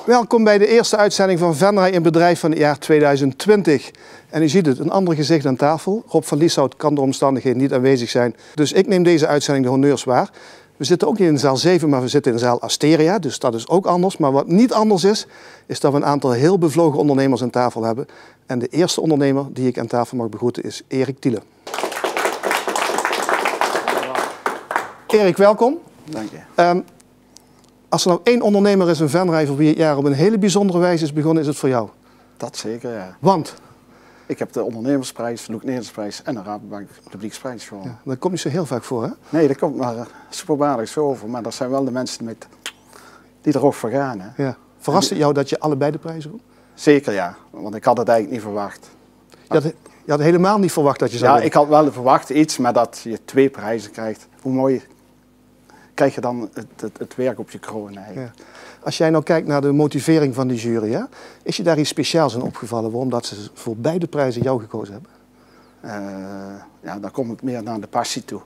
Welkom bij de eerste uitzending van Venray in Bedrijf van het jaar 2020. En u ziet het, een ander gezicht aan tafel. Rob van Lieshout kan door omstandigheden niet aanwezig zijn. Dus ik neem deze uitzending de honneurs waar. We zitten ook niet in zaal 7, maar we zitten in zaal Asteria. Dus dat is ook anders. Maar wat niet anders is dat we een aantal heel bevlogen ondernemers aan tafel hebben. En de eerste ondernemer die ik aan tafel mag begroeten is Erik Thiele. Erik, welkom. Dank je. Als er nou één ondernemer is in Venray voor wie het jaar op een hele bijzondere wijze is begonnen, is het voor jou. Dat zeker, ja. Want? Ik heb de ondernemersprijs, de Loek Nederlandsprijs en de Rabobank Publieksprijs gewonnen. Ja, dat komt niet zo heel vaak voor, hè? Nee, dat komt maar sporadisch zo over. Maar dat zijn wel de mensen die er ook voor gaan. Hè? Ja. Verrast het jou dat je allebei de prijzen won? Zeker, ja. Want ik had het eigenlijk niet verwacht. Je had helemaal niet verwacht dat je zou winnen. Ik had wel verwacht iets, maar dat je 2 prijzen krijgt. Hoe mooi krijg je dan het werk op je kroon eigenlijk. Ja. Als jij nou kijkt naar de motivering van die jury, hè, is je daar iets speciaals in opgevallen waarom dat ze voor beide prijzen jou gekozen hebben? Dan komt het meer naar de passie toe.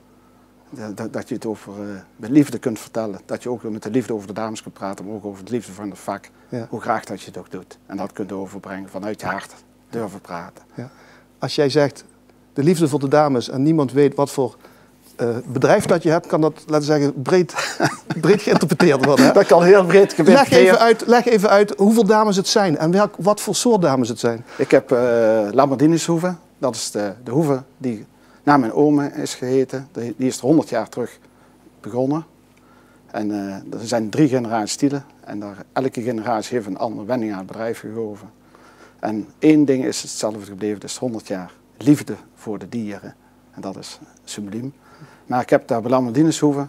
Dat je het over de liefde kunt vertellen. Dat je ook met de liefde over de dames kunt praten, maar ook over de liefde van het vak. Ja. Hoe graag dat je het ook doet. En dat kunt overbrengen vanuit je hart, durven praten. Ja. Als jij zegt de liefde voor de dames en niemand weet wat voor bedrijf dat je hebt, kan dat, laten we zeggen, breed geïnterpreteerd worden. Hè? Dat kan heel breed geïnterpreteerd. Leg even uit hoeveel dames het zijn en wat voor soort dames het zijn. Ik heb Lamberdinishoeve. Dat is de hoeve die naar mijn oma is geheten. Die is 100 jaar terug begonnen. En er zijn 3 generaties stielen. En elke generatie heeft een andere wending aan het bedrijf gegeven. En één ding is hetzelfde gebleven, dat is 100 jaar liefde voor de dieren. En dat is subliem. Maar ik heb daar bij Lamberdinishoeve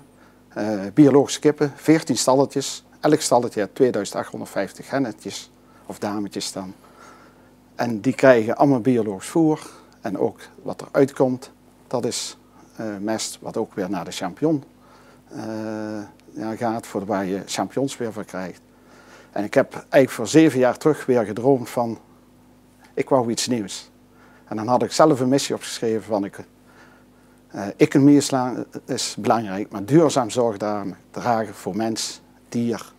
biologische kippen, 14 stalletjes. Elk stalletje heeft 2850 hennetjes of dametjes dan. En die krijgen allemaal biologisch voer. En ook wat er uitkomt, dat is mest wat ook weer naar de champignon gaat, waar je champignons weer voor krijgt. En ik heb eigenlijk voor 7 jaar terug weer gedroomd van, ik wou iets nieuws. En dan had ik zelf een missie opgeschreven van, economie is belangrijk, maar duurzaam zorg dragen voor mens, dier,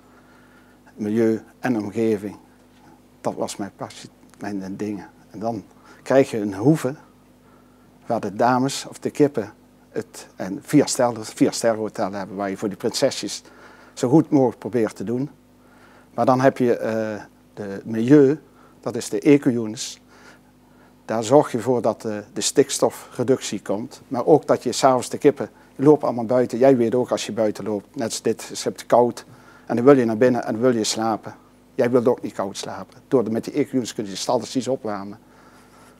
milieu en omgeving. Dat was mijn passie, mijn dingen. En dan krijg je een hoeve waar de dames of de kippen een 4-ster hotel hebben, waar je voor die prinsesjes zo goed mogelijk probeert te doen. Maar dan heb je de milieu, dat is de eco-units. Daar zorg je voor dat de stikstofreductie komt. Maar ook dat je s'avonds de kippen, je loopt allemaal buiten. Jij weet ook als je buiten loopt, net als dit, je hebt het koud. En dan wil je naar binnen en dan wil je slapen. Jij wilt ook niet koud slapen. Met die eco-units kun je de stalletjes opwarmen.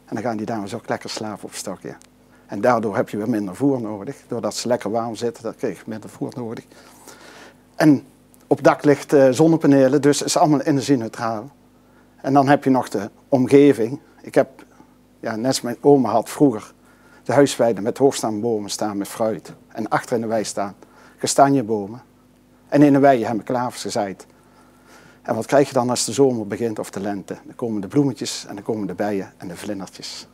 En dan gaan die dames ook lekker slapen op stokje. En daardoor heb je weer minder voer nodig. Doordat ze lekker warm zitten, dan krijg je minder voer nodig. En op dak ligt zonnepanelen, dus het is allemaal energie-neutraal. En dan heb je nog de omgeving. Ik heb, net als mijn oma had vroeger, de huisweide met hoogstaande bomen staan met fruit. En achter in de wei staan kastanjebomen. En in de wei hebben klavers gezaaid. En wat krijg je dan als de zomer begint of de lente? Dan komen de bloemetjes en dan komen de bijen en de vlindertjes.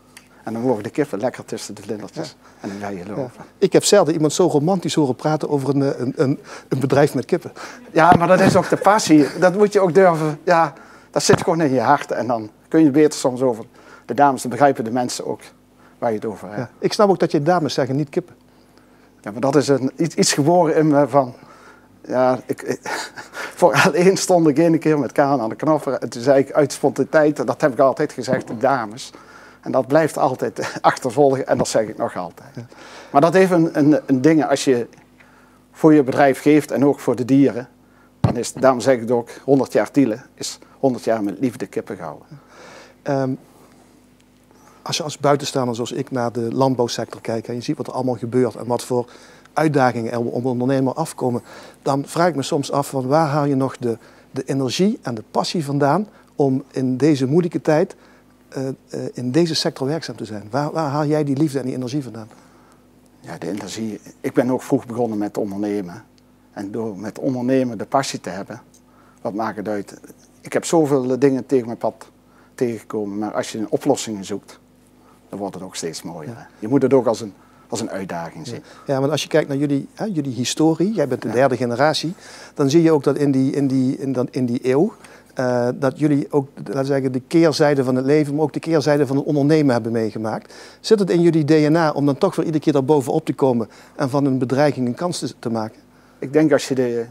En dan mogen de kippen lekker tussen de vlindertjes en de bijen lopen. Ja. Ik heb zelden iemand zo romantisch horen praten over een bedrijf met kippen. Ja, maar dat is ook de passie. Dat moet je ook durven. Ja, dat zit gewoon in je hart. En dan kun je beter soms over de dames, dan begrijpen de mensen ook waar je het over hebt. Ja. Ik snap ook dat je dames zeggen, niet kippen. Ja, maar dat is iets geboren in me van... Ja, voor alleen stond ik 1 keer met Kaan aan de knoppen. En toen zei ik uit spontaniteit, dat heb ik altijd gezegd, de dames. En dat blijft altijd achtervolgen en dat zeg ik nog altijd. Ja. Maar dat heeft een ding, als je voor je bedrijf geeft en ook voor de dieren. Dan daarom zeg ik het ook, 100 jaar Thiele is 100 jaar met liefde kippen gehouden. Als je als buitenstaander zoals ik naar de landbouwsector kijkt en je ziet wat er allemaal gebeurt en wat voor uitdagingen er om een ondernemer afkomen, dan vraag ik me soms af van waar haal je nog de energie en de passie vandaan om in deze moeilijke tijd in deze sector werkzaam te zijn. Waar haal jij die liefde en die energie vandaan? Ja, de energie. Ik ben ook vroeg begonnen met ondernemen. En door met ondernemen de passie te hebben, wat maakt het uit? Ik heb zoveel dingen tegen mijn pad tegengekomen, maar als je oplossingen zoekt, dan wordt het ook steeds mooier. Ja. Je moet het ook als een uitdaging zien. Ja, want als je kijkt naar jullie historie, jij bent de 3e generatie, dan zie je ook dat in die eeuw dat jullie ook, laten we zeggen, de keerzijde van het leven, maar ook de keerzijde van het ondernemen hebben meegemaakt. Zit het in jullie DNA om dan toch weer iedere keer daar bovenop te komen en van een bedreiging een kans te maken? Ik denk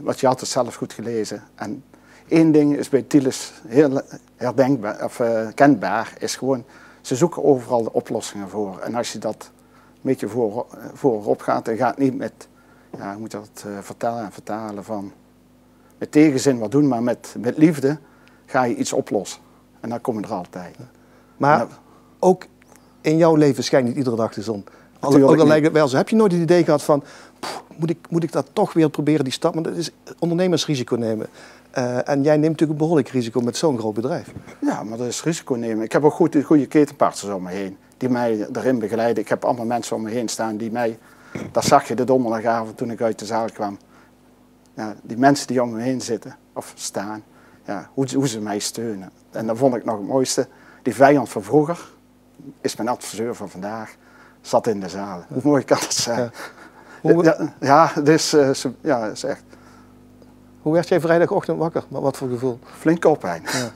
want je had het zelf goed gelezen. En één ding is bij Thielens heel herdenkbaar, of kenbaar, is gewoon, ze zoeken overal de oplossingen voor. En als je dat een beetje voorop gaat, dan gaat niet met, ja, je moet dat vertalen van, met tegenzin wat doen, maar met liefde ga je iets oplossen. En dan kom je er altijd. Maar ook in jouw leven schijnt niet iedere dag de zon. Ook al lijkt het wel zo. Heb je nooit het idee gehad van, moet ik dat toch weer proberen, die stap? Want het is ondernemersrisico nemen. En jij neemt natuurlijk een behoorlijk risico met zo'n groot bedrijf. Ja, maar dat is risico nemen. Ik heb ook goede ketenpartners om me heen, die mij erin begeleiden. Ik heb allemaal mensen om me heen staan die mij, dat zag je de donderdagavond toen ik uit de zaal kwam. Ja, die mensen die om me heen zitten, of staan, ja, hoe ze mij steunen. En dan vond ik nog het mooiste, die vijand van vroeger, is mijn adviseur van vandaag, zat in de zaal. Hoe mooi kan dat zijn? Ja, dus, ja, is echt. Hoe werd jij vrijdagochtend wakker? Wat voor gevoel? Flink koppijn. Ja.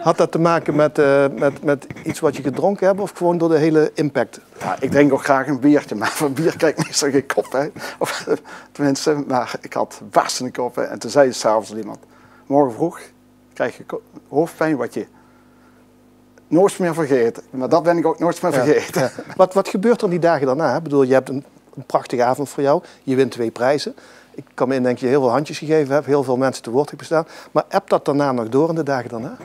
Had dat te maken met iets wat je gedronken hebt of gewoon door de hele impact? Ja, ik drink ook graag een biertje, maar van bier krijg ik meestal geen koppijn. Of tenminste, maar ik had barstende koppijn. En toen zei s'avonds iemand, morgen vroeg krijg je hoofdpijn wat je nooit meer vergeet. Maar dat ben ik ook nooit meer vergeten. Ja, ja. Wat gebeurt er die dagen daarna? Ik bedoel, je hebt een prachtige avond voor jou. Je wint 2 prijzen. Ik kan me indenken dat je heel veel handjes gegeven hebt, heel veel mensen te woord hebt gestaan. Maar hebt dat daarna nog door in de dagen daarna?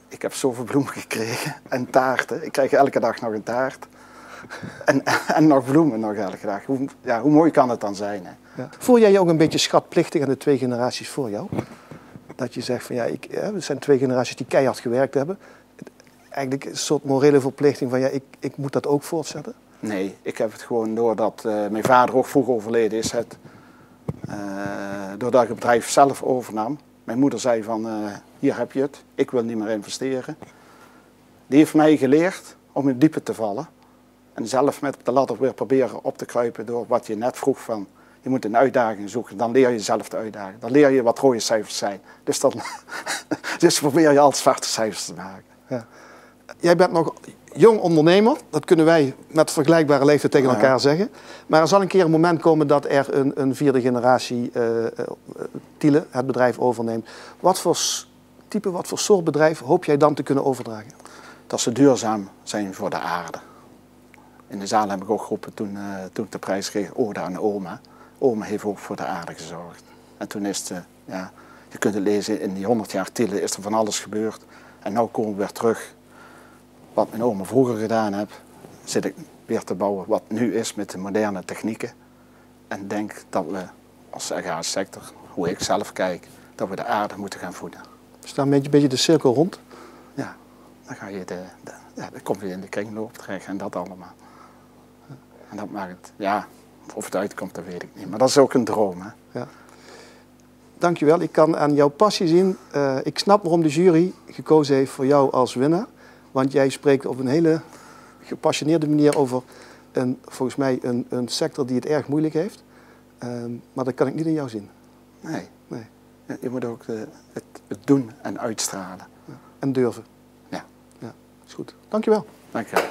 Ik heb zoveel bloemen gekregen en taarten. Ik krijg elke dag nog een taart. En nog bloemen nog elke dag. Hoe mooi kan het dan zijn? Hè? Ja. Voel jij je ook een beetje schatplichtig aan de 2 generaties voor jou? Dat je zegt van ja, het zijn 2 generaties die keihard gewerkt hebben. Eigenlijk een soort morele verplichting van ja, ik moet dat ook voortzetten? Nee, ik heb het gewoon doordat mijn vader ook vroeg overleden is. Doordat ik het bedrijf zelf overnam. Mijn moeder zei van, hier heb je het, ik wil niet meer investeren. Die heeft mij geleerd om in diepe te vallen. En zelf met de ladder weer proberen op te kruipen door wat je net vroeg van, je moet een uitdaging zoeken. Dan leer je zelf de uitdaging. Dan leer je wat rode cijfers zijn. Dus probeer je altijd zwarte cijfers te maken. Ja. Jij bent nog jong ondernemer, dat kunnen wij met vergelijkbare leeftijd tegen elkaar zeggen. Maar er zal een keer een moment komen dat er een 4e generatie Thiele het bedrijf overneemt. Wat voor soort bedrijf hoop jij dan te kunnen overdragen? Dat ze duurzaam zijn voor de aarde. In de zaal heb ik ook geroepen toen ik de prijs kreeg, Oda aan oma. Oma heeft ook voor de aarde gezorgd. En toen is het, ja, je kunt het lezen, in die 100 jaar Thiele is er van alles gebeurd. En nu komen we weer terug. Wat mijn oma vroeger gedaan heeft, zit ik weer te bouwen wat nu is met de moderne technieken. En denk dat we als agrarische sector, hoe ik zelf kijk, dat we de aarde moeten gaan voeden. Is daar een beetje de cirkel rond? Ja, dan ga je dan kom je in de kringloop terecht en dat allemaal. En dat maakt het, ja, of het uitkomt, dat weet ik niet. Maar dat is ook een droom, hè. Ja. Dankjewel, ik kan aan jouw passie zien. Ik snap waarom de jury gekozen heeft voor jou als winnaar. Want jij spreekt op een hele gepassioneerde manier over volgens mij een sector die het erg moeilijk heeft. Maar dat kan ik niet in jou zien. Nee. Je moet ook het doen en uitstralen. Ja. En durven. Ja. Ja, is goed. Dankjewel. Dankjewel.